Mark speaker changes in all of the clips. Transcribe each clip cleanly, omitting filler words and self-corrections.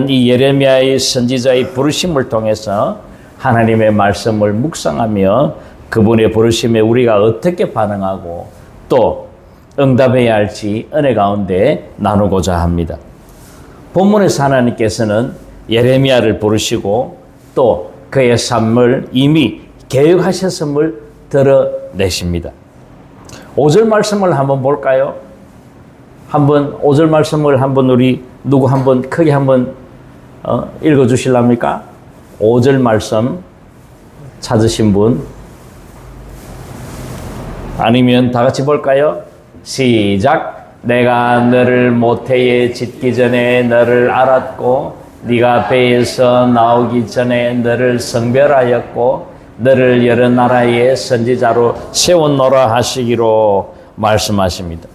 Speaker 1: 이 예레미야의 선지자의 부르심을 통해서 하나님의 말씀을 묵상하며 그분의 부르심에 우리가 어떻게 반응하고 또 응답해야 할지 은혜 가운데 나누고자 합니다. 본문에서 하나님께서는 예레미야를 부르시고 또 그의 삶을 이미 계획하셨음을 드러내십니다. 5절 말씀을 한번 볼까요? 한번 5절 말씀을 한번 우리 누구 한번 크게 한번 읽어 주실랍니까? 5절 말씀 찾으신 분? 아니면 다 같이 볼까요? 시작. 내가 너를 모태에 짓기 전에 너를 알았고 네가 배에서 나오기 전에 너를 성별하였고 너를 여러 나라의 선지자로 세웠노라 하시기로 말씀하십니다.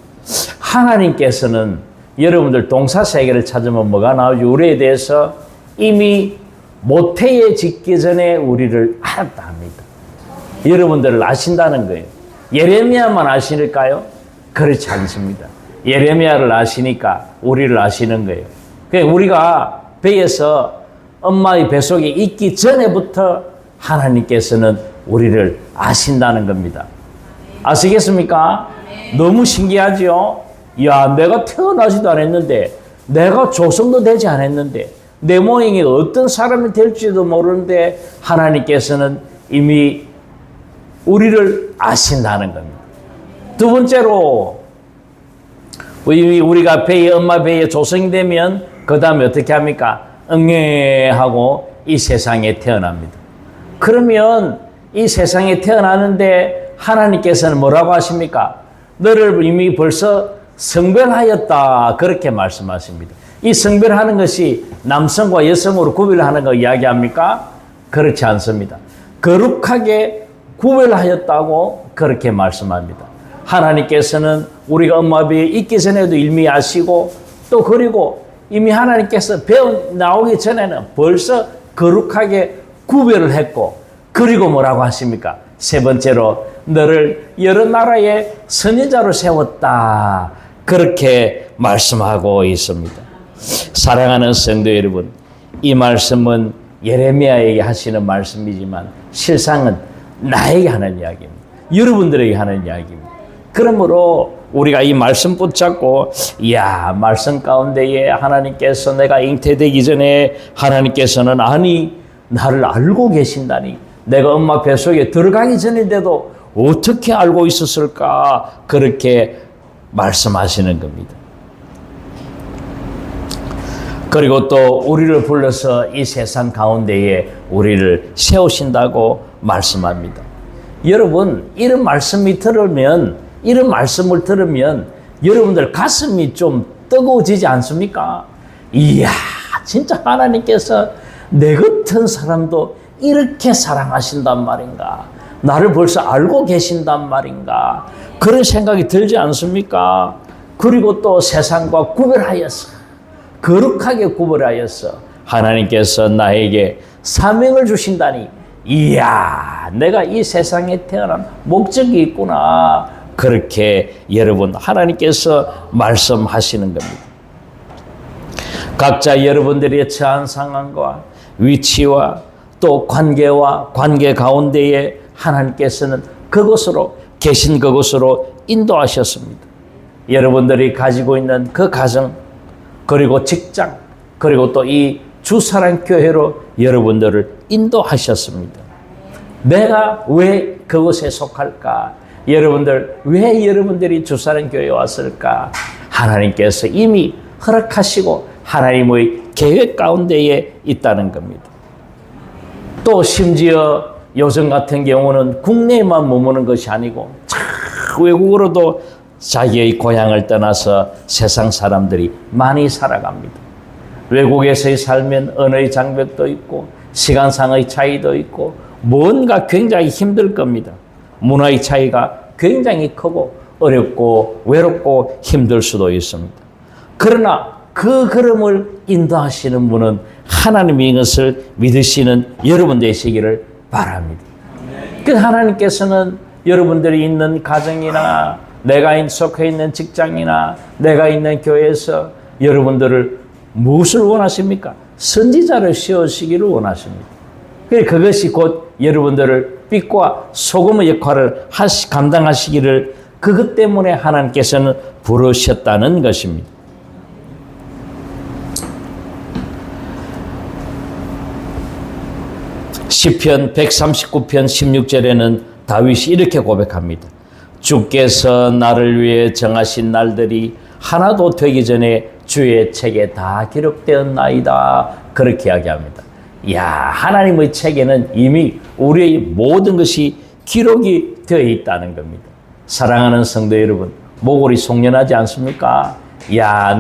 Speaker 1: 하나님께서는 여러분들 동사세계를 찾으면 뭐가 나오죠? 우리에 대해서 이미 모태에 짓기 전에 우리를 알았다 합니다. 여러분들을 아신다는 거예요. 예레미야만 아시니까요? 그렇지 않습니다. 예레미야를 아시니까 우리를 아시는 거예요. 그러니까 우리가 배에서 엄마의 뱃속에 있기 전에부터 하나님께서는 우리를 아신다는 겁니다. 아시겠습니까? 너무 신기하죠? 야, 내가 태어나지도 않았는데, 내가 조성도 되지 않았는데, 내 모양이 어떤 사람이 될지도 모르는데 하나님께서는 이미 우리를 아신다는 겁니다. 두 번째로 우리가 엄마 배에 조성이 되면 그 다음에 어떻게 합니까? 응애하고 이 세상에 태어납니다. 그러면 이 세상에 태어나는데 하나님께서는 뭐라고 하십니까? 너를 이미 벌써 성별하였다, 그렇게 말씀하십니다. 이 성별하는 것이 남성과 여성으로 구별하는 거 이야기합니까? 그렇지 않습니다. 거룩하게 구별하였다고 그렇게 말씀합니다. 하나님께서는 우리가 엄마 배에 있기 전에도 이미 아시고 또 그리고 이미 하나님께서 배워 나오기 전에는 벌써 거룩하게 구별을 했고 그리고 뭐라고 하십니까? 세 번째로 너를 여러 나라의 선지자로 세웠다, 그렇게 말씀하고 있습니다. 사랑하는 성도 여러분, 이 말씀은 예레미야에게 하시는 말씀이지만 실상은 나에게 하는 이야기입니다. 여러분들에게 하는 이야기입니다. 그러므로 우리가 이 말씀 붙잡고 말씀 가운데에 하나님께서 내가 잉태되기 전에 하나님께서는 나를 알고 계신다니, 내가 엄마 뱃속에 들어가기 전인데도 어떻게 알고 있었을까, 그렇게 말씀하시는 겁니다. 그리고 또 우리를 불러서 이 세상 가운데에 우리를 세우신다고 말씀합니다. 여러분, 이런 말씀을 들으면 여러분들 가슴이 좀 뜨거워지지 않습니까? 이야, 진짜 하나님께서 내 같은 사람도 이렇게 사랑하신단 말인가? 나를 벌써 알고 계신단 말인가? 그런 생각이 들지 않습니까? 그리고 또 세상과 구별하여서, 거룩하게 구별하여서 하나님께서 나에게 사명을 주신다니, 이야, 내가 이 세상에 태어난 목적이 있구나, 그렇게 여러분 하나님께서 말씀하시는 겁니다. 각자 여러분들이 처한 상황과 위치와 또 관계 가운데에 하나님께서는 계신 그곳으로 인도하셨습니다. 여러분들이 가지고 있는 그 가정, 그리고 직장, 그리고 또 이 주사랑교회로 여러분들을 인도하셨습니다. 내가 왜 그곳에 속할까? 왜 여러분들이 주사랑교회에 왔을까? 하나님께서 이미 허락하시고 하나님의 계획 가운데에 있다는 겁니다. 또 심지어 요즘 같은 경우는 국내에만 머무는 것이 아니고 외국으로도 자기의 고향을 떠나서 세상 사람들이 많이 살아갑니다. 외국에서의 살면 언어의 장벽도 있고 시간상의 차이도 있고 뭔가 굉장히 힘들 겁니다. 문화의 차이가 굉장히 크고 어렵고 외롭고 힘들 수도 있습니다. 그러나 그 걸음을 인도하시는 분은 하나님인 것을 믿으시는 여러분 되시기를 바랍니다. 그 하나님께서는 여러분들이 있는 가정이나 내가 속해 있는 직장이나 내가 있는 교회에서 여러분들을 무엇을 원하십니까? 선지자를 세우시기를 원하십니다. 그것이 곧 여러분들을 빛과 소금의 역할을 감당하시기를 그것 때문에 하나님께서는 부르셨다는 것입니다. 시편 139편 16절에는 다윗이 이렇게 고백합니다. 주께서 나를 위해 정하신 날들이 하나도 되기 전에 주의 책에 다 기록되었나이다. 그렇게 이야기합니다. 하나님의 책에는 이미 우리의 모든 것이 기록이 되어 있다는 겁니다. 사랑하는 성도 여러분, 모골이 송연하지 않습니까?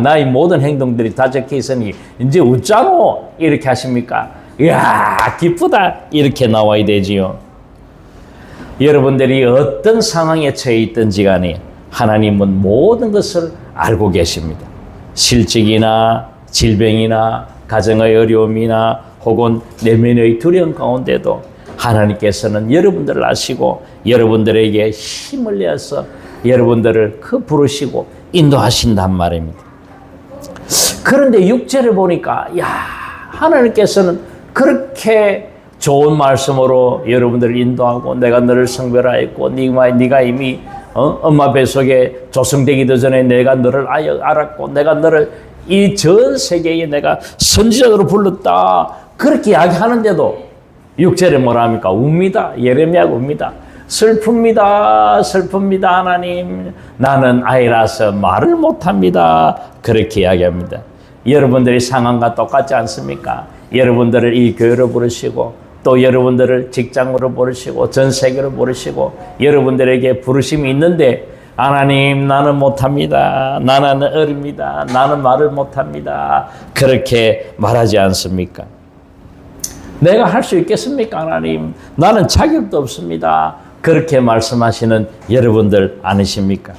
Speaker 1: 나의 모든 행동들이 다 적혀 있으니 이제 웃자노 이렇게 하십니까? 기쁘다 이렇게 나와야 되지요. 여러분들이 어떤 상황에 처해 있든지 간에 하나님은 모든 것을 알고 계십니다. 실직이나 질병이나 가정의 어려움이나 혹은 내면의 두려움 가운데도 하나님께서는 여러분들을 아시고 여러분들에게 힘을 내어서 여러분들을 부르시고 인도하신단 말입니다. 그런데 6절을 보니까 하나님께서는 그렇게 좋은 말씀으로 여러분들을 인도하고 내가 너를 성별하였고 네가 이미 엄마 뱃속에 조성되기도 전에 내가 너를 알았고 내가 너를 이 전 세계에 내가 선지자로 불렀다. 그렇게 이야기하는데도 6절에 뭐라 합니까? 웁니다. 예레미야가 웁니다. 슬픕니다 하나님. 나는 아이라서 말을 못합니다. 그렇게 이야기합니다. 여러분들의 상황과 똑같지 않습니까? 여러분들을 이 교회로 부르시고 또 여러분들을 직장으로 부르시고 전 세계로 부르시고 여러분들에게 부르심이 있는데 하나님 나는 못합니다. 나는 어립니다. 나는 말을 못합니다. 그렇게 말하지 않습니까? 내가 할 수 있겠습니까 하나님? 나는 자격도 없습니다. 그렇게 말씀하시는 여러분들 아니십니까?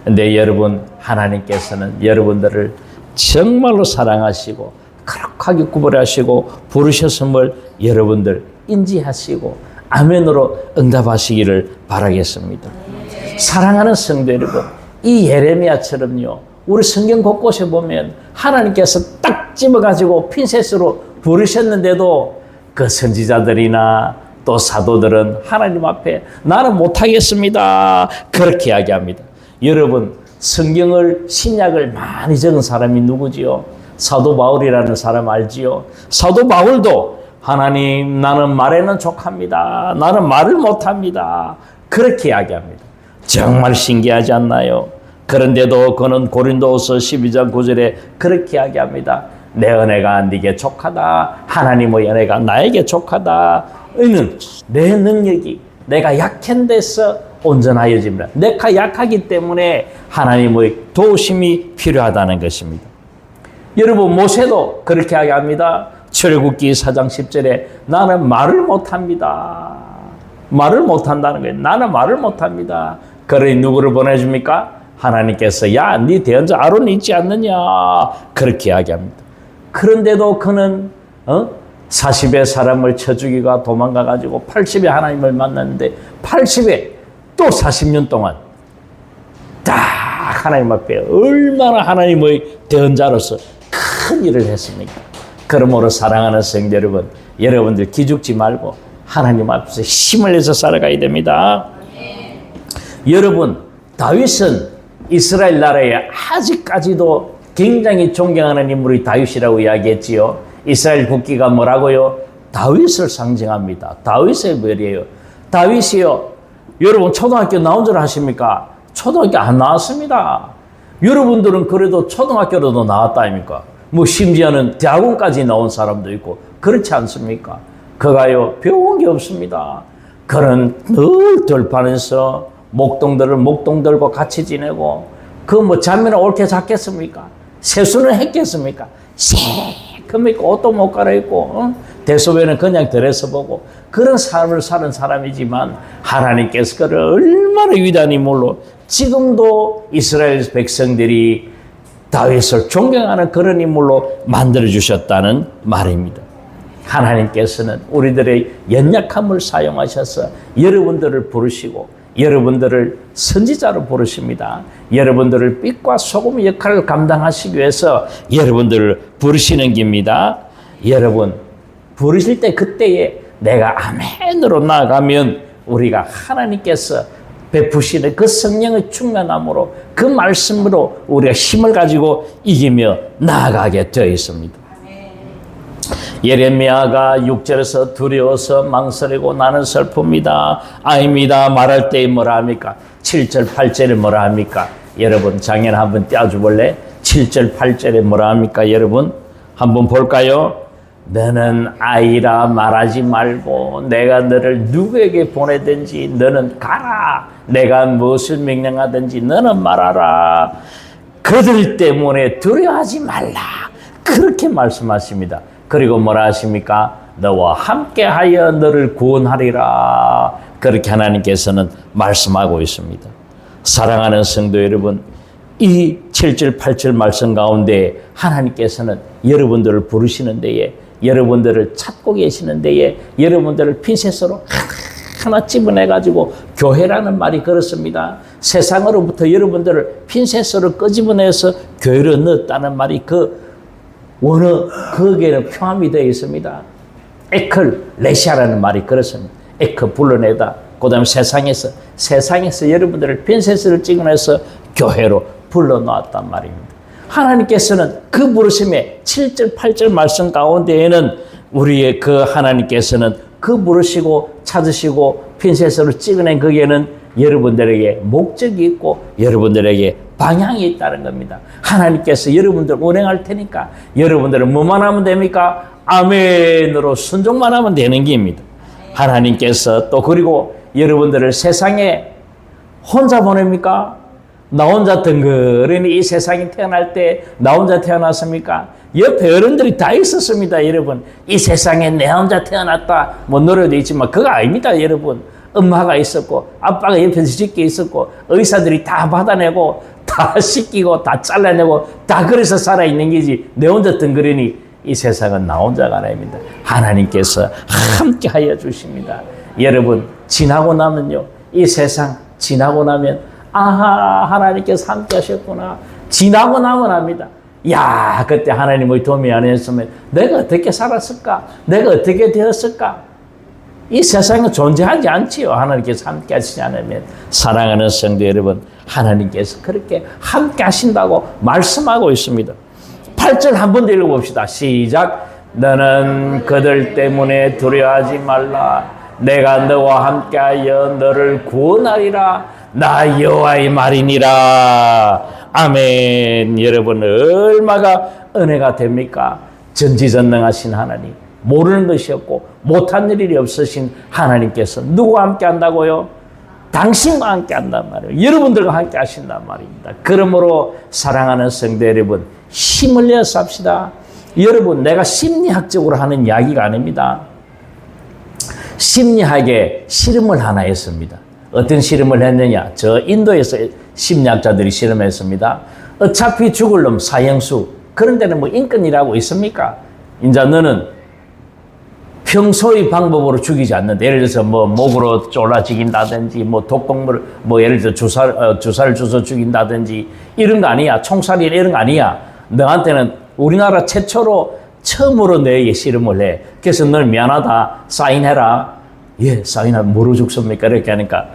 Speaker 1: 근데 여러분 하나님께서는 여러분들을 정말로 사랑하시고 거룩하게 구별하시고 부르셨음을 여러분들 인지하시고 아멘으로 응답하시기를 바라겠습니다. 사랑하는 성도 여러분, 이 예레미야처럼요, 우리 성경 곳곳에 보면 하나님께서 딱 집어가지고 핀셋으로 부르셨는데도 그 선지자들이나 또 사도들은 하나님 앞에 나는 못하겠습니다. 그렇게 이야기합니다. 여러분, 성경을 신약을 많이 적은 사람이 누구지요? 사도 바울이라는 사람 알지요? 사도 바울도 하나님 나는 말에는 족합니다. 나는 말을 못합니다. 그렇게 이야기합니다. 정말 신기하지 않나요? 그런데도 그는 고린도후서 12장 9절에 그렇게 이야기합니다. 내 은혜가 네게 족하다. 하나님의 은혜가 나에게 족하다. 이는 내 능력이 내가 약한 데서 온전하여집니다. 내가 약하기 때문에 하나님의 도우심이 필요하다는 것입니다. 여러분 모세도 그렇게 이야기합니다. 출애굽기 4장 10절에 나는 말을 못합니다. 말을 못한다는 거예요. 나는 말을 못합니다. 그러니 누구를 보내줍니까? 하나님께서 야, 네 대언자 아론이 있지 않느냐 그렇게 이야기합니다. 그런데도 그는 40의 사람을 쳐 죽이고 도망가가지고 80의 하나님을 만났는데 80에 또 40년 동안 딱 하나님 앞에 얼마나 하나님의 대언자로서 큰 일을 했습니까? 그러므로 사랑하는 성도 여러분, 여러분들 기죽지 말고 하나님 앞에서 힘을 내서 살아가야 됩니다. 여러분, 다윗은 이스라엘 나라에 아직까지도 굉장히 존경하는 인물이 다윗이라고 이야기했지요. 이스라엘 국기가 뭐라고요? 다윗을 상징합니다. 다윗의 별이에요. 다윗이요. 여러분 초등학교 나온 줄 아십니까? 초등학교 안 나왔습니다. 여러분들은 그래도 초등학교로도 나왔다 아닙니까? 뭐 심지어는 대학원까지 나온 사람도 있고 그렇지 않습니까? 그가요 배운 게 없습니다. 그는 늘 들판에서 목동들과 같이 지내고 그 뭐 잠이나 옳게 잤겠습니까? 세수는 했겠습니까? 새겁니까? 옷도 못 갈아입고 대소변은 그냥 들여서 보고 그런 삶을 사는 사람이지만 하나님께서 그를 얼마나 위대한 인물로 지금도 이스라엘 백성들이 다윗을 존경하는 그런 인물로 만들어주셨다는 말입니다. 하나님께서는 우리들의 연약함을 사용하셔서 여러분들을 부르시고 여러분들을 선지자로 부르십니다. 여러분들을 빛과 소금의 역할을 감당하시기 위해서 여러분들을 부르시는 겁니다. 여러분 부르실 때 그때에 내가 아멘으로 나아가면 우리가 하나님께서 베푸시는 그 성령의 충만함으로 그 말씀으로 우리가 힘을 가지고 이기며 나아가게 되어 있습니다. 예레미야가 6절에서 두려워서 망설이고 나는 슬픕니다. 아닙니다. 말할 때 뭐라 합니까? 7절 8절에 뭐라 합니까? 여러분 장인 한번 떼어주볼래? 7절 8절에 뭐라 합니까? 여러분 한번 볼까요? 너는 아이라 말하지 말고 내가 너를 누구에게 보내든지 너는 가라. 내가 무엇을 명령하든지 너는 말하라. 그들 때문에 두려워하지 말라. 그렇게 말씀하십니다. 그리고 뭐라 하십니까? 너와 함께하여 너를 구원하리라. 그렇게 하나님께서는 말씀하고 있습니다. 사랑하는 성도 여러분, 이 7절 8절 말씀 가운데 하나님께서는 여러분들을 부르시는 데에, 여러분들을 찾고 계시는 데에, 여러분들을 핀셋으로 하나 집어내가지고 교회라는 말이 그렇습니다. 세상으로부터 여러분들을 핀셋으로 끄집어내서 교회로 넣었다는 말이 거기에는 포함이 되어 있습니다. 에클레시아라는 말이 그렇습니다. 에크 불러내다. 그 다음에 세상에서 여러분들을 핀셋을 찍어내서 교회로 불러놓았단 말입니다. 하나님께서는 그 부르심의 7절 8절 말씀 가운데에는 우리의 그 하나님께서는 그 부르시고 찾으시고 핀셋으로 찍어낸 거기에는 여러분들에게 목적이 있고 여러분들에게 방향이 있다는 겁니다. 하나님께서 여러분들 운행할 테니까 여러분들은 뭐만 하면 됩니까? 아멘으로 순종만 하면 되는 겁니다. 하나님께서 또 그리고 여러분들을 세상에 혼자 보냅니까? 나 혼자 덩그러니 이 세상에 태어날 때 나 혼자 태어났습니까? 옆에 어른들이 다 있었습니다. 여러분 이 세상에 내 혼자 태어났다 뭐 노래도 있지만 그거 아닙니다. 여러분 엄마가 있었고 아빠가 옆에서 씻게 있었고 의사들이 다 받아내고 다 씻기고 다 잘라내고 다 그래서 살아있는 거지 내 혼자 덩그러니 이 세상은 나 혼자가 아닙니다. 하나님께서 함께 하여 주십니다. 여러분 지나고 나면요 이 세상 지나고 나면 아하 하나님께서 함께 하셨구나. 지나고 나면 합니다. 야 그때 하나님의 도움이 안 했으면 내가 어떻게 살았을까? 내가 어떻게 되었을까? 이 세상은 존재하지 않지요. 하나님께서 함께 하시지 않으면. 사랑하는 성도 여러분 하나님께서 그렇게 함께 하신다고 말씀하고 있습니다. 8절 한 번 더 읽어봅시다. 시작. 너는 그들 때문에 두려워하지 말라. 내가 너와 함께하여 너를 구원하리라. 나 여호와의 말이니라. 아멘. 여러분 얼마가 은혜가 됩니까? 전지전능하신 하나님, 모르는 것이 없고 못한 일이 없으신 하나님께서 누구와 함께 한다고요? 당신과 함께 한단 말이에요. 여러분들과 함께 하신단 말입니다. 그러므로 사랑하는 성도 여러분 힘을 내어 삽시다. 여러분 내가 심리학적으로 하는 이야기가 아닙니다. 심리학에 실험을 하나 했습니다. 어떤 실험을 했느냐? 저 인도에서 심리학자들이 실험했습니다. 어차피 죽을 놈 사형수. 그런 데는 뭐 인권이라고 있습니까? 이제 너는 평소의 방법으로 죽이지 않는다. 예를 들어서 뭐 목으로 졸라 죽인다든지 뭐 독극물 뭐 예를 들어 주사를 줘서 죽인다든지 이런 거 아니야. 총살이나 이런 거 아니야. 너한테는 우리나라 최초로 처음으로 너에게 실험을 해. 그래서 널 미안하다. 사인해라. 예, 사인하면 뭐로 죽습니까? 이렇게 하니까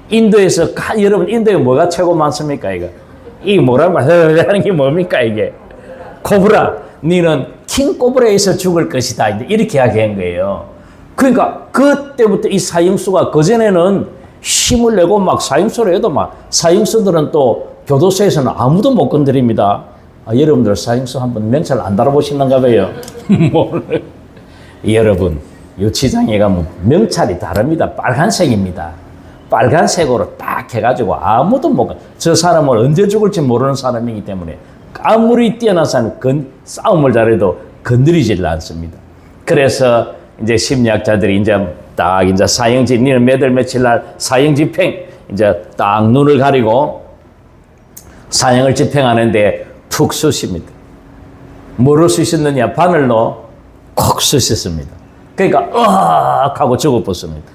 Speaker 1: 인도에서 여러분 인도에 뭐가 최고 많습니까? 이게 뭐라고 하는 게 뭡니까? 이게 코브라. 너는 킹 코브라에서 죽을 것이다. 이렇게 이야기한 거예요. 그러니까 그때부터 이 사형수가 그전에는 힘을 내고 막 사형수를 해도 막 사형수들은 또 교도소에서는 아무도 못 건드립니다. 여러분들 사형수 한번 명찰 안 달아보시는가 봐요. 여러분 유치장에 가면 명찰이 다릅니다. 빨간색입니다. 빨간색으로 딱 해가지고 아무도 못 가. 저 사람을 언제 죽을지 모르는 사람이기 때문에 아무리 뛰어난 사람이 싸움을 잘해도 건드리질 않습니다. 그래서 이제 심리학자들이 이제 사형 니는 몇 월 며칠 날 사형 집행 이제 딱 눈을 가리고 사형을 집행하는데 푹 쑤십니다. 뭐로 쑤셨느냐? 바늘로 콕 쑤셨습니다. 그러니까 으악 하고 죽어버렸습니다.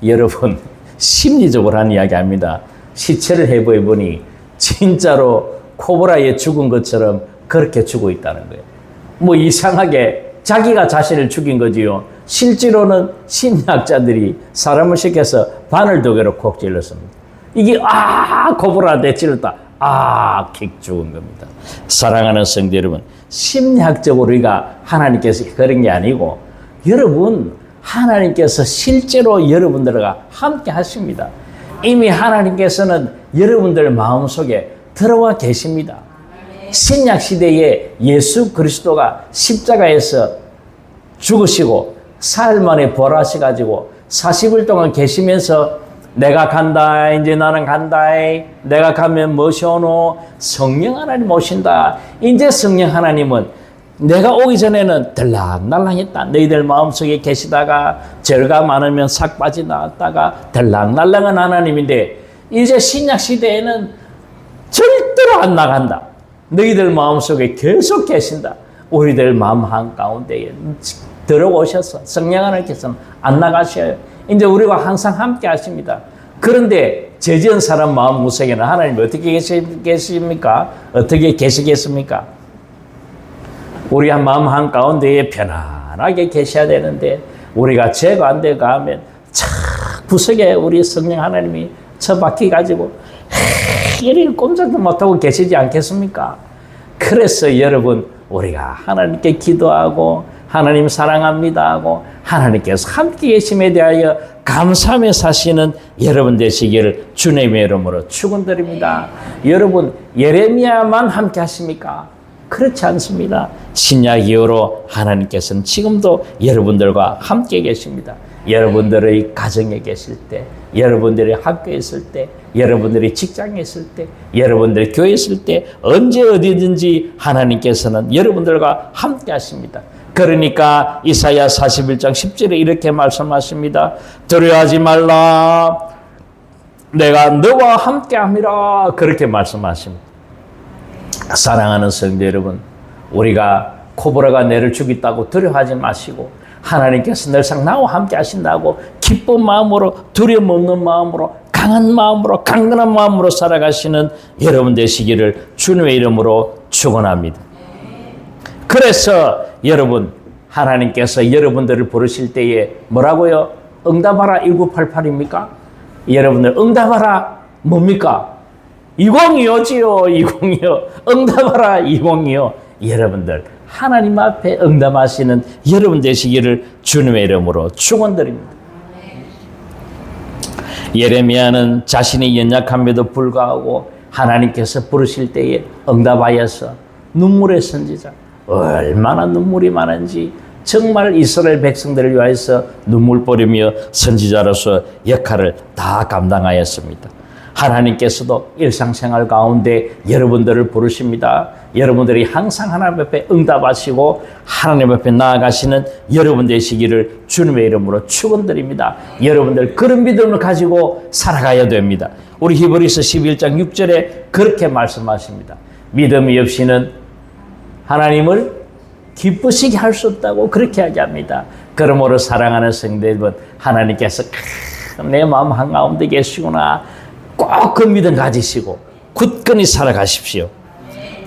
Speaker 1: 여러분 심리적으로 하는 이야기 아닙니다. 시체를 해보니 진짜로 코브라에 죽은 것처럼 그렇게 죽어 있다는 거예요. 뭐 이상하게 자기가 자신을 죽인 거지요. 실제로는 심리학자들이 사람을 시켜서 바늘도개로 콕 찔렀습니다. 이게 코브라한테 찔렀다. 킥 죽은 겁니다. 사랑하는 성도 여러분, 심리학적으로 우리가 하나님께서 그런 게 아니고 여러분, 하나님께서 실제로 여러분들과 함께 하십니다. 이미 하나님께서는 여러분들 마음속에 들어와 계십니다. 신약 시대에 예수 그리스도가 십자가에서 죽으시고 사흘 만에 부활하셔가지고 40일 동안 계시면서 내가 간다, 이제 나는 간다, 내가 가면 무엇이 오노? 성령 하나님 오신다. 이제 성령 하나님은 내가 오기 전에는 들락날락했다. 너희들 마음속에 계시다가 죄가 많으면 싹 빠져나왔다가 들락날락한 하나님인데 이제 신약 시대에는 절대로 안 나간다. 너희들 마음속에 계속 계신다. 우리들 마음 한가운데에 들어오셔서 성령 하나님께서는 안 나가셔요. 이제 우리가 항상 함께 하십니다. 그런데 죄 지은 사람 마음 구석에는 하나님이 어떻게 계십니까? 어떻게 계시겠습니까? 우리 마음 한가운데에 편안하게 계셔야 되는데 우리가 죄가 안 되고 하면 착 구석에 우리 성령 하나님이 처박혀 가지고 이렇게 꼼짝도 못하고 계시지 않겠습니까? 그래서 여러분, 우리가 하나님께 기도하고 하나님 사랑합니다 하고 하나님께서 함께 계심에 대하여 감사하며 사시는 여러분 되시기를 주님의 이름으로 축원드립니다. 여러분, 예레미야만 함께 하십니까? 그렇지 않습니다. 신약 이후로 하나님께서는 지금도 여러분들과 함께 계십니다. 여러분들의 가정에 계실 때, 여러분들의 학교에 있을 때, 여러분들의 직장에 있을 때, 여러분들의 교회에 있을 때, 언제 어디든지 하나님께서는 여러분들과 함께 하십니다. 그러니까 이사야 41장 10절에 이렇게 말씀하십니다. 두려워하지 말라. 내가 너와 함께 함이라. 그렇게 말씀하십니다. 사랑하는 성도 여러분, 우리가 코브라가 내를 죽였다고 두려워하지 마시고 하나님께서 늘상 나와 함께 하신다고 기쁜 마음으로, 두려움 없는 마음으로, 강한 마음으로, 강건한 마음으로 살아가시는 여러분 되시기를 주님의 이름으로 축원합니다. 그래서 여러분, 하나님께서 여러분들을 부르실 때에 뭐라고요? 응답하라 1988입니까? 여러분들 응답하라 뭡니까? 2025지요. 2025. 응답하라 2025. 여러분들 하나님 앞에 응답하시는 여러분 되시기를 주님의 이름으로 축원드립니다. 예레미야는 자신의 연약함에도 불구하고 하나님께서 부르실 때에 응답하여서 눈물의 선지자, 얼마나 눈물이 많은지 정말 이스라엘 백성들을 위하여서 눈물 뿌리며 선지자로서 역할을 다 감당하였습니다. 하나님께서도 일상생활 가운데 여러분들을 부르십니다. 여러분들이 항상 하나님 앞에 응답하시고 하나님 앞에 나아가시는 여러분 되시기를 주님의 이름으로 축원드립니다. 여러분들 그런 믿음을 가지고 살아가야 됩니다. 우리 히브리서 11장 6절에 그렇게 말씀하십니다. 믿음이 없이는 하나님을 기쁘시게 할 수 없다고 그렇게 이야기합니다. 그러므로 사랑하는 성도 여러분, 하나님께서 내 마음 한가운데 계시구나. 꼭 그 믿음 가지시고 굳건히 살아가십시오.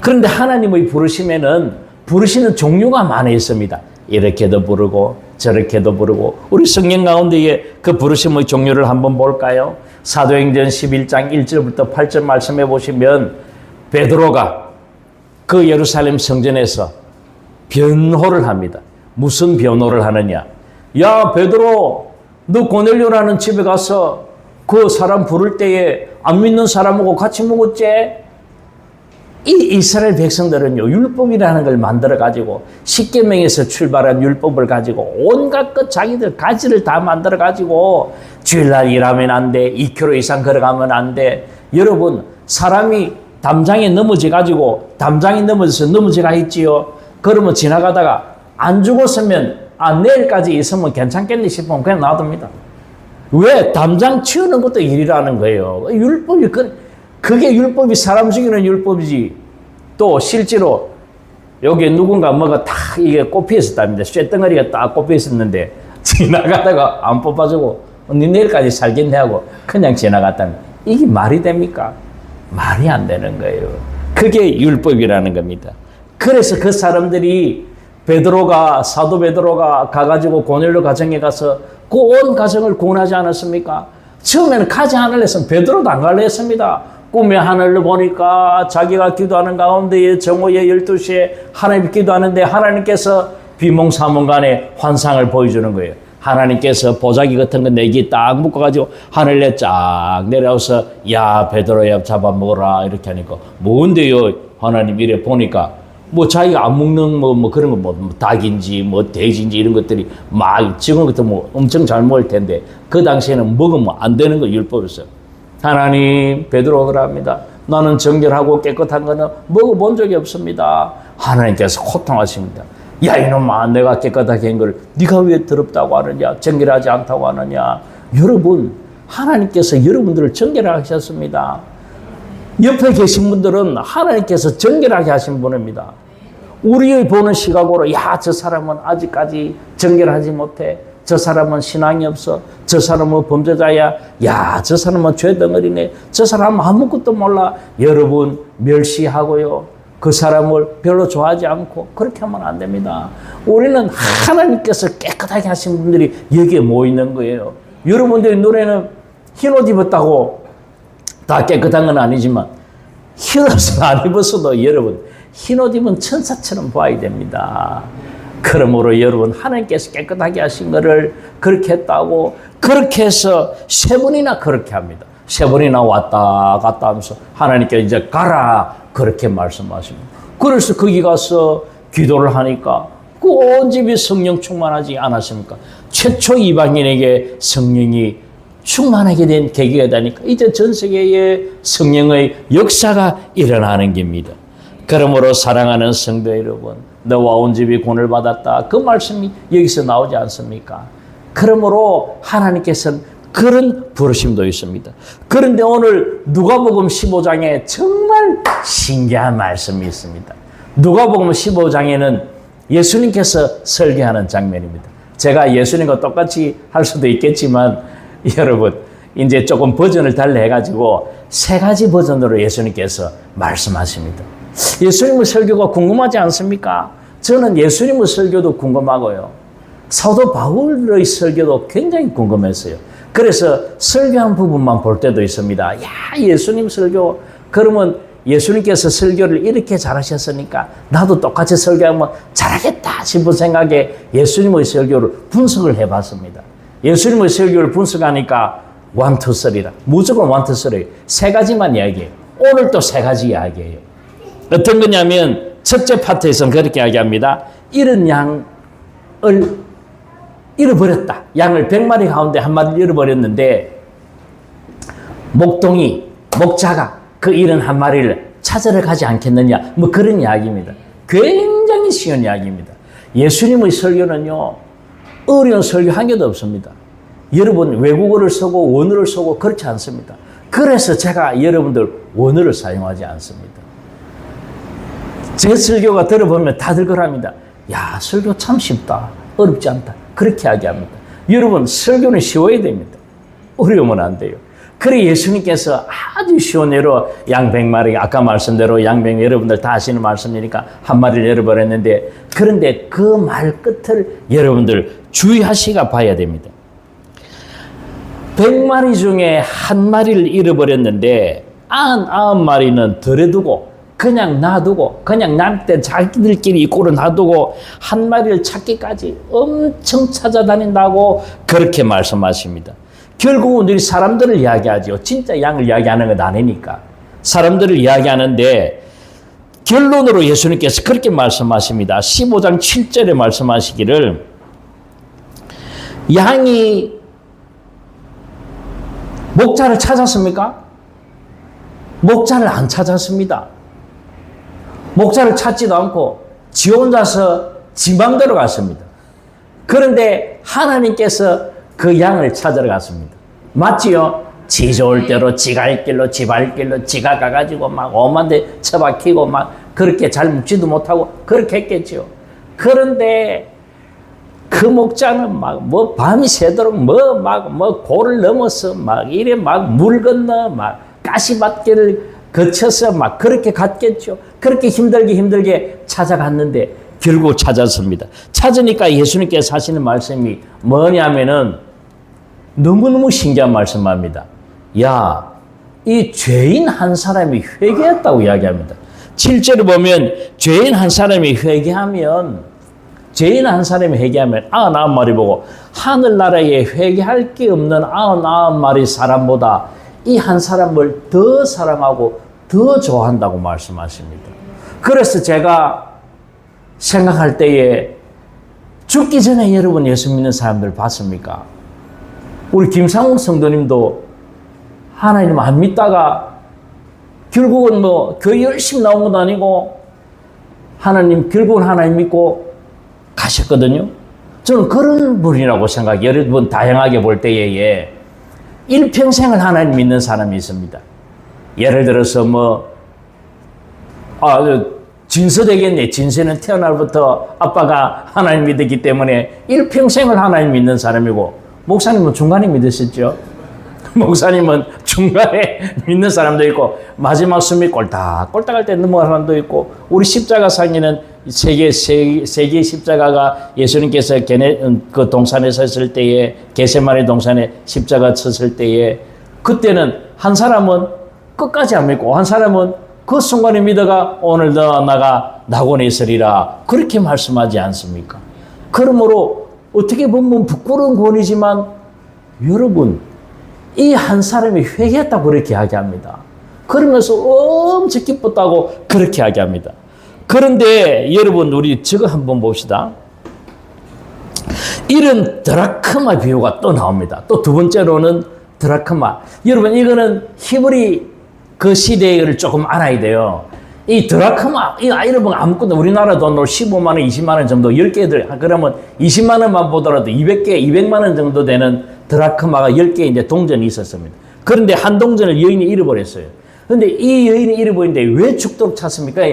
Speaker 1: 그런데 하나님의 부르시면은 부르시는 종류가 많이 있습니다. 이렇게도 부르고 저렇게도 부르고 우리 성경 가운데에 그 부르심의 종류를 한번 볼까요? 사도행전 11장 1절부터 8절 말씀해 보시면 베드로가 그 예루살렘 성전에서 변호를 합니다. 무슨 변호를 하느냐? 야 베드로, 너 고넬료라는 집에 가서 그 사람 부를 때에 안 믿는 사람하고 같이 먹었지? 이 이스라엘 백성들은요, 율법이라는 걸 만들어가지고, 십계명에서 출발한 율법을 가지고, 온갖 것 자기들 가지를 다 만들어가지고, 주일날 일하면 안 돼, 2km 이상 걸어가면 안 돼. 여러분, 사람이 담장에 넘어져가지고, 담장이 넘어져가 있지요. 그러면 지나가다가 안 죽었으면, 내일까지 있으면 괜찮겠니 싶으면 그냥 놔둡니다. 왜? 담장 치우는 것도 일이라는 거예요. 율법이, 그게 율법이 사람 죽이는 율법이지. 또 실제로 여기 누군가 뭐가 다 이게 꼽혀 있었답니다. 쇳덩어리가 딱 꼽혀 있었는데 지나가다가 안 뽑아주고 니 내일까지 살겠네 하고 그냥 지나갔다면 이게 말이 됩니까? 말이 안 되는 거예요. 그게 율법이라는 겁니다. 그래서 그 사람들이 사도 베드로가 가가지고 고넬료 가정에 가서 그 온 가정을 구원하지 않았습니까? 처음에는 가지 않으려 했으면 베드로도 안 갈려 했습니다. 꿈에 하늘을 보니까 자기가 기도하는 가운데에 정오에 12시에 하나님 기도하는데 하나님께서 비몽사몽간에 환상을 보여주는 거예요. 하나님께서 보자기 같은 거 내기 딱 묶어가지고 하늘에 쫙 내려와서 야 베드로야 잡아먹어라 이렇게 하니까 뭔데요? 하나님 이래 보니까 뭐 자기가 안 먹는 뭐 그런 거 뭐 닭인지 뭐 돼지인지 이런 것들이 막 지금 같은 뭐 엄청 잘 먹을 텐데 그 당시에는 먹으면 안 되는 거 율법이었어요. 하나님 베드로가 그럽니다. 나는 정결하고 깨끗한 거는 먹어본 적이 없습니다. 하나님께서 호통하십니다. 야 이놈아 내가 깨끗하게 한 걸 네가 왜 더럽다고 하느냐 정결하지 않다고 하느냐. 여러분 하나님께서 여러분들을 정결하게 하셨습니다. 옆에 계신 분들은 하나님께서 정결하게 하신 분입니다. 우리의 보는 시각으로 야 저 사람은 아직까지 정결하지 못해. 저 사람은 신앙이 없어. 저 사람은 범죄자야. 야 저 사람은 죄덩어리네. 저 사람은 아무것도 몰라. 여러분 멸시하고요. 그 사람을 별로 좋아하지 않고 그렇게 하면 안 됩니다. 우리는 하나님께서 깨끗하게 하신 분들이 여기에 모이는 거예요. 여러분들의 눈에는 흰옷 입었다고 다 깨끗한 건 아니지만 흰옷을 안 입었어도 여러분 흰옷 입은 천사처럼 봐야 됩니다. 그러므로 여러분 하나님께서 깨끗하게 하신 것을 그렇게 했다고 그렇게 해서 3번이나 그렇게 합니다. 3번이나 왔다 갔다 하면서 하나님께 이제 가라 그렇게 말씀하십니다. 그래서 거기 가서 기도를 하니까 그 온 집이 성령 충만하지 않았습니까? 최초 이방인에게 성령이 충만하게 된 계기가 되니까 이제 전 세계에 성령의 역사가 일어나는 겁니다. 그러므로 사랑하는 성도 여러분, 너와 온 집이 구원을 받았다. 그 말씀이 여기서 나오지 않습니까? 그러므로 하나님께서는 그런 부르심도 있습니다. 그런데 오늘 누가복음 15장에 정말 신기한 말씀이 있습니다. 누가복음 15장에는 예수님께서 설교하는 장면입니다. 제가 예수님과 똑같이 할 수도 있겠지만 여러분 이제 조금 버전을 달리해가지고 3가지 버전으로 예수님께서 말씀하십니다. 예수님의 설교가 궁금하지 않습니까? 저는 예수님의 설교도 궁금하고요. 사도 바울의 설교도 굉장히 궁금했어요. 그래서 설교한 부분만 볼 때도 있습니다. 야, 예수님 설교, 그러면 예수님께서 설교를 이렇게 잘하셨으니까 나도 똑같이 설교하면 잘하겠다 싶은 생각에 예수님의 설교를 분석을 해봤습니다. 예수님의 설교를 분석하니까 1, 2, 3라. 무조건 1, 2, 3. 3가지만 이야기해요. 오늘 또 3가지 이야기해요. 어떤 거냐면 첫째 파트에서는 그렇게 이야기합니다. 잃은 양을 잃어버렸다. 양을 100마리 가운데 한 마리를 잃어버렸는데 목자가 그 잃은 한 마리를 찾으러 가지 않겠느냐. 뭐 그런 이야기입니다. 굉장히 쉬운 이야기입니다. 예수님의 설교는요. 어려운 설교 한 개도 없습니다. 여러분 외국어를 쓰고 원어를 쓰고 그렇지 않습니다. 그래서 제가 여러분들 원어를 사용하지 않습니다. 제 설교가 들어보면 다들 그럽니다. 야 설교 참 쉽다. 어렵지 않다. 그렇게 이야기합니다. 여러분 설교는 쉬워야 됩니다. 어려우면 안 돼요. 그래 예수님께서 아주 쉬운 예로 양 100마리 아까 말씀대로 양 100마리 여러분들 다 아시는 말씀이니까 한 마리를 잃어버렸는데 그런데 그 말 끝을 여러분들 주의하시가 봐야 됩니다. 100마리 중에 한 마리를 잃어버렸는데 99마리는 덜어두고 그냥 놔두고 그냥 남때 자기들끼리 이꼴을 놔두고 한 마리를 찾기까지 엄청 찾아다닌다고 그렇게 말씀하십니다. 결국은 우리 사람들을 이야기하죠. 진짜 양을 이야기하는 건 아니니까. 사람들을 이야기하는데 결론으로 예수님께서 그렇게 말씀하십니다. 15장 7절에 말씀하시기를 양이 목자를 찾았습니까? 목자를 안 찾았습니다. 목자를 찾지도 않고 지 혼자서 지 맘대로 갔습니다. 그런데 하나님께서 그 양을 찾으러 갔습니다. 맞지요? 지 좋을 대로 지 갈 길로 지 발길로 지가 가가지고 막 오만 대 처박히고 막 그렇게 잘 묵지도 못하고 그렇게 했겠죠. 그런데 그 목자는 막 뭐 밤이 새도록 뭐 고를 넘어서 막 이래 막 물 건너 막 가시밭길을 거쳐서 막 그렇게 갔겠죠. 그렇게 힘들게 찾아갔는데 결국 찾았습니다. 찾으니까 예수님께서 하시는 말씀이 뭐냐면은 너무너무 신기한 말씀합니다. 야, 이 죄인 한 사람이 회개했다고 이야기합니다. 7절에 보면 죄인 한 사람이 회개하면 99마리 보고 하늘나라에 회개할 게 없는 99마리 사람보다 이 한 사람을 더 사랑하고 더 좋아한다고 말씀하십니다. 그래서 제가 생각할 때에 죽기 전에 여러분 예수 믿는 사람들 봤습니까? 우리 김상욱 성도님도 하나님 안 믿다가 결국은 뭐 교회 열심히 나온 것도 아니고 결국은 하나님 믿고 가셨거든요. 저는 그런 분이라고 생각해요. 여러분 다양하게 볼 때에 일평생을 하나님 믿는 사람이 있습니다. 예를 들어서 진서되겠네. 진서는 태어날부터 아빠가 하나님 믿었기 때문에 일평생을 하나님 믿는 사람이고, 목사님은 중간에 믿으셨죠? 목사님은 중간에 믿는 사람도 있고, 마지막 숨이 꼴딱꼴딱할 때 넘어가는 사람도 있고, 우리 십자가 상에는 세 개의 십자가가 예수님께서 그 동산에 섰을 때에, 겟세마네 동산에 십자가 섰을 때에, 그때는 한 사람은 끝까지 안 믿고, 한 사람은 그 순간에 믿어가 오늘 너와 나가 낙원에 있으리라, 그렇게 말씀하지 않습니까? 그러므로 어떻게 보면 부끄러운 권이지만 여러분, 이 한 사람이 회개했다고 그렇게 이야기합니다. 그러면서 엄청 기뻤다고 그렇게 이야기합니다. 그런데 여러분, 우리 저거 한번 봅시다. 이런 드라크마 비유가 또 나옵니다. 또 두 번째로는 드라크마. 여러분, 이거는 히브리 그 시대를 조금 알아야 돼요. 이 드라크마, 이 여러분 아무것도 우리나라 돈으로 15만 원, 20만 원 정도 10개들, 그러면 20만 원만 보더라도 200만 원 정도 되는 드라크마가 10개 이제 동전이 있었습니다. 그런데 한 동전을 여인이 잃어버렸어요. 그런데 이 여인이 잃어버렸는데 왜 죽도록 찾습니까?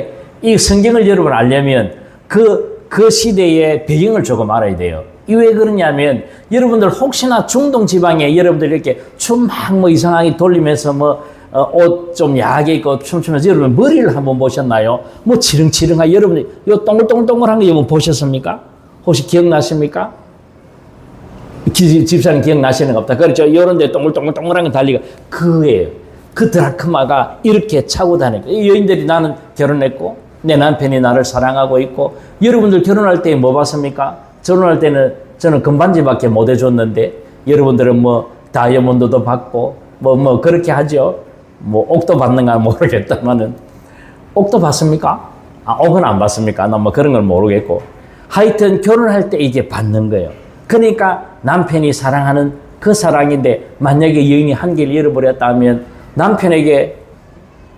Speaker 1: 이 성경을 여러분 알려면 그 시대의 배경을 조금 알아야 돼요. 왜 그러냐면, 여러분들 혹시나 중동 지방에 여러분들 이렇게 춤 막 이상하게 돌리면서 옷 좀 야하게 입고 춤추면서 여러분 머리를 한번 보셨나요? 치릉치릉하게 여러분들 요 동글동글동글한 거 여러분 보셨습니까? 혹시 기억나십니까? 집사님 기억나시는 거 없다. 그렇죠? 요런 데 동글동글동글한 게 달리가 그거예요. 그 드라크마가 이렇게 차고 다니고, 이 여인들이 나는 결혼했고 내 남편이 나를 사랑하고 있고, 여러분들 결혼할 때 뭐 봤습니까? 결혼할 때는 저는 금반지밖에 못 해줬는데 여러분들은 다이아몬드도 받고 그렇게 하죠. 옥도 받는가 모르겠다만은, 옥도 받습니까? 옥은 안 받습니까? 나 그런 걸 모르겠고, 하여튼 결혼할 때 이게 받는 거예요. 그러니까 남편이 사랑하는 그 사랑인데, 만약에 여인이 한 개를 잃어버렸다면 남편에게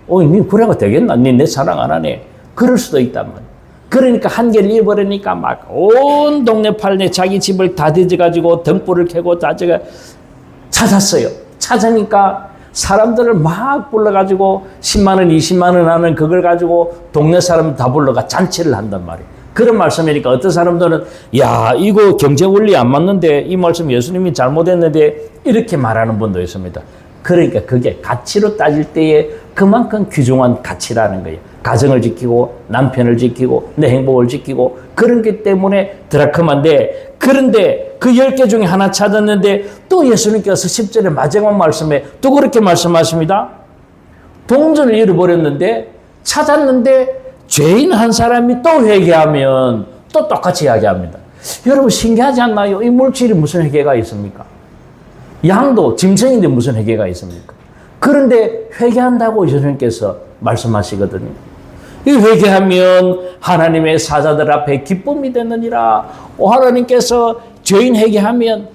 Speaker 1: 니 그래가 되겠나? 니 내 사랑 안 하네. 그럴 수도 있단 말이야. 그러니까 한 개를 잃어버리니까 막 온 동네 팔네 자기 집을 다 뒤져가지고 등불을 켜고 찾았어요. 찾으니까 사람들을 막 불러가지고 10만 원, 20만 원 하는 그걸 가지고 동네 사람 다 불러가 잔치를 한단 말이에요. 그런 말씀이니까 어떤 사람들은 야, 이거 경제 원리 안 맞는데, 이 말씀 예수님이 잘못했는데, 이렇게 말하는 분도 있습니다. 그러니까 그게 가치로 따질 때에 그만큼 귀중한 가치라는 거예요. 가정을 지키고 남편을 지키고 내 행복을 지키고, 그런 것 때문에 드라크마인데, 그런데 그 10개 중에 하나 찾았는데 또 예수님께서 10절의 마지막 말씀에 또 그렇게 말씀하십니다. 동전을 잃어버렸는데 찾았는데 죄인 한 사람이 또 회개하면 또 똑같이 이야기합니다. 여러분 신기하지 않나요? 이 물질이 무슨 회개가 있습니까? 양도 짐승인데 무슨 회개가 있습니까? 그런데 회개한다고 예수님께서 말씀하시거든요. 이 회개하면 하나님의 사자들 앞에 기쁨이 되느니라. 하나님께서 죄인 회개하면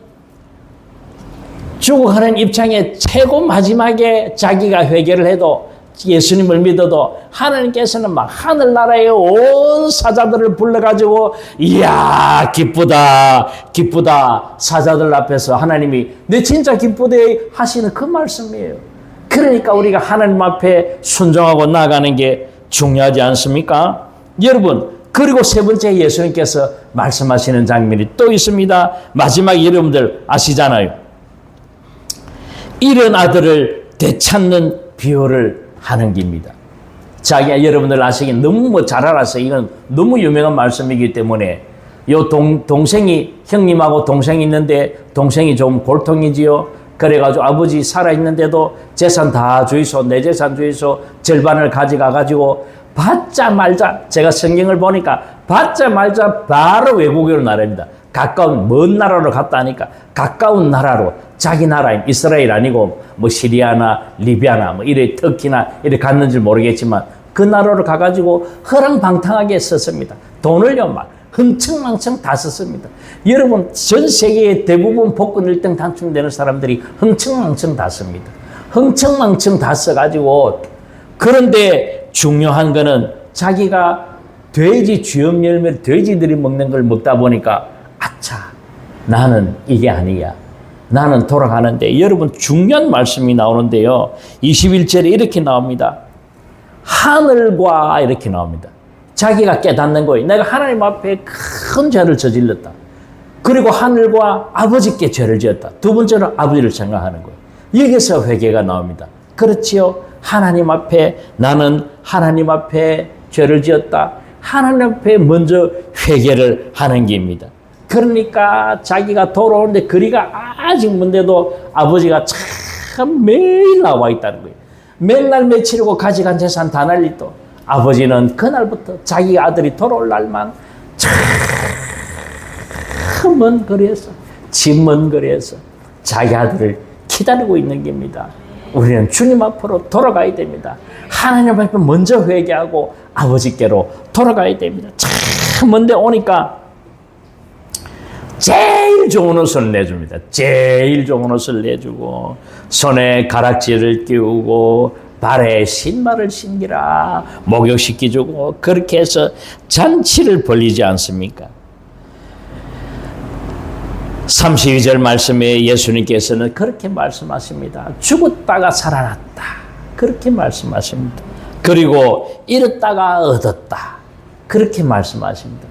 Speaker 1: 죽어가는 입장에 최고 마지막에 자기가 회개를 해도, 예수님을 믿어도 하나님께서는 막 하늘나라의 온 사자들을 불러가지고 이야 기쁘다 기쁘다, 사자들 앞에서 하나님이 내 진짜 기쁘대 하시는 그 말씀이에요. 그러니까 우리가 하나님 앞에 순종하고 나아가는 게 중요하지 않습니까? 여러분, 그리고 세 번째 예수님께서 말씀하시는 장면이 또 있습니다. 마지막에 여러분들 아시잖아요. 잃은 아들을 되찾는 비유를 하는 겁니다. 여러분들 아시긴 너무 뭐 잘 알아서 이건 너무 유명한 말씀이기 때문에 요 동생이 형님하고 동생이 있는데 동생이 좀 골통이지요. 그래가지고 아버지 살아있는데도 재산 다 주이소, 내 재산 주이소, 절반을 가져가가지고 받자말자, 제가 성경을 보니까 받자말자 바로 외국으로 나랍니다. 가까운 먼 나라로 갔다 하니까 가까운 나라로 자기 나라인 이스라엘 아니고 뭐 시리아나 리비아나 뭐 이래 터키나 이래 갔는지 모르겠지만 그 나라로 가가지고 허랑방탕하게 썼습니다. 돈을요 막 흥청망청 다 썼습니다. 여러분 전 세계의 대부분 복권 1등 당첨되는 사람들이 흥청망청 다 씁니다. 흥청망청 다 써가지고 그런데 중요한 거는 자기가 돼지 쥐염 열매 돼지들이 먹는 걸 먹다 보니까 아차 나는 이게 아니야. 나는 돌아가는데 여러분 중요한 말씀이 나오는데요. 21절에 이렇게 나옵니다. 하늘과 이렇게 나옵니다. 자기가 깨닫는 거예요. 내가 하나님 앞에 큰 죄를 저질렀다. 그리고 하늘과 아버지께 죄를 지었다. 두 번째로 아버지를 생각하는 거예요. 여기서 회개가 나옵니다. 그렇지요. 하나님 앞에 나는 하나님 앞에 죄를 지었다. 하나님 앞에 먼저 회개를 하는 게입니다. 그러니까 자기가 돌아오는데 거리가 아직 먼데도 아버지가 참 매일 나와 있다는 거예요. 맨날 며칠이고 가져간 재산 다 날리도 아버지는 그날부터 자기 아들이 돌아올 날만 참 먼 거리에서 집 먼 거리에서 자기 아들을 기다리고 있는 겁니다. 우리는 주님 앞으로 돌아가야 됩니다. 하나님 앞에 먼저 회개하고 아버지께로 돌아가야 됩니다. 참 먼데 오니까 제일 좋은 옷을 내줍니다. 제일 좋은 옷을 내주고 손에 가락지를 끼우고 발에 신발을 신기라 목욕시켜주고 그렇게 해서 잔치를 벌이지 않습니까? 32절 말씀에 예수님께서는 그렇게 말씀하십니다. 죽었다가 살아났다. 그렇게 말씀하십니다. 그리고 잃었다가 얻었다. 그렇게 말씀하십니다.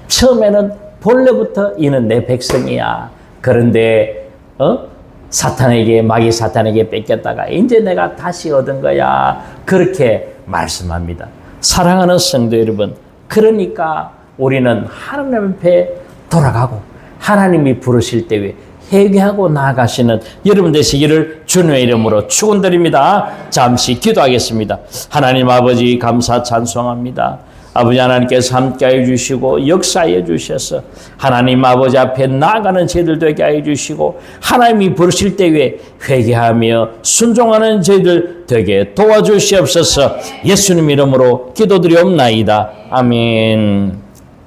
Speaker 1: 처음에는 본래부터 이는 내 백성이야. 그런데 마귀 사탄에게 뺏겼다가 이제 내가 다시 얻은 거야. 그렇게 말씀합니다. 사랑하는 성도 여러분, 그러니까 우리는 하나님 앞에 돌아가고 하나님이 부르실 때에 회개하고 나아가시는 여러분 되시기를 주님의 이름으로 축원드립니다. 잠시 기도하겠습니다. 하나님 아버지 감사 찬송합니다. 아버지 하나님께서 함께해 주시고 역사해 주셔서 하나님 아버지 앞에 나아가는 저희들 되게 해 주시고 하나님이 부르실 때에 회개하며 순종하는 저희들 되게 도와주시옵소서. 예수님 이름으로 기도드리옵나이다. 아멘.